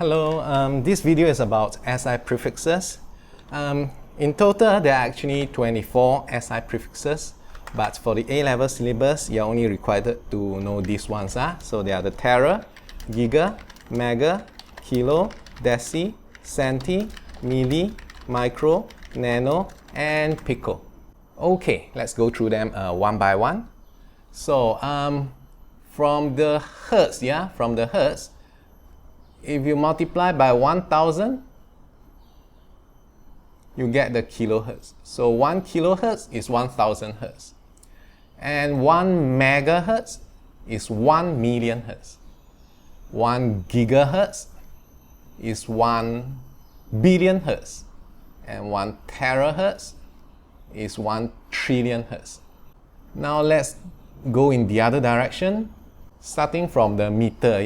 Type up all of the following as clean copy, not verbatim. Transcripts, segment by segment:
Hello, this video is about SI prefixes. In total, there are actually 24 SI prefixes, but for the A-level syllabus, you're only required to know these ones. So they are the tera, giga, mega, kilo, deci, centi, milli, micro, nano, and pico. Okay, let's go through them one by one. So from the hertz, if you multiply by 1000, you get the kilohertz. So 1 kilohertz is 1000 hertz. And 1 megahertz is 1 million hertz. 1 gigahertz is 1 billion hertz. And 1 terahertz is 1 trillion hertz. Now let's go in the other direction, starting from the meter,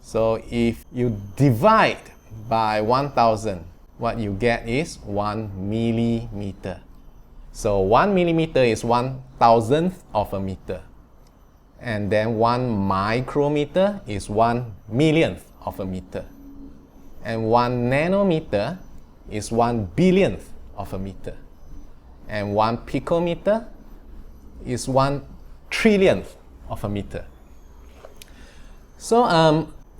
So if you divide by 1000, what you get is 1 millimeter. So 1 millimeter is 1,000th of a meter. And then 1 micrometer is 1 millionth of a meter. And 1 nanometer is 1 billionth of a meter. And 1 picometer is 1 trillionth of a meter. So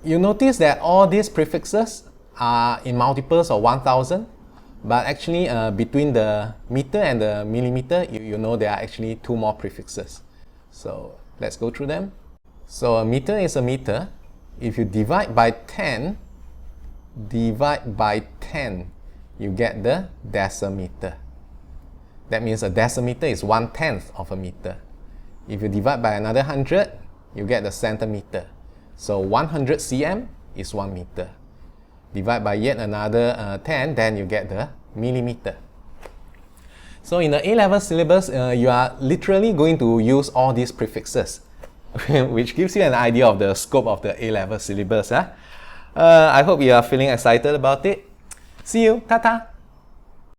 you notice that all these prefixes are in multiples of 1000, but actually between the meter and the millimeter, you know there are actually 2 more prefixes. So let's go through them. So a meter is a meter. If you divide by 10, you get the decimeter. That means a decimeter is 1/10 of a meter. If you divide by another 100, you get the centimeter. So 100 cm is 1 meter. Divide by yet another 10, then you get the millimeter. So in the A-level syllabus, you are literally going to use all these prefixes, which gives you an idea of the scope of the A-level syllabus. I hope you are feeling excited about it. See you, ta-ta!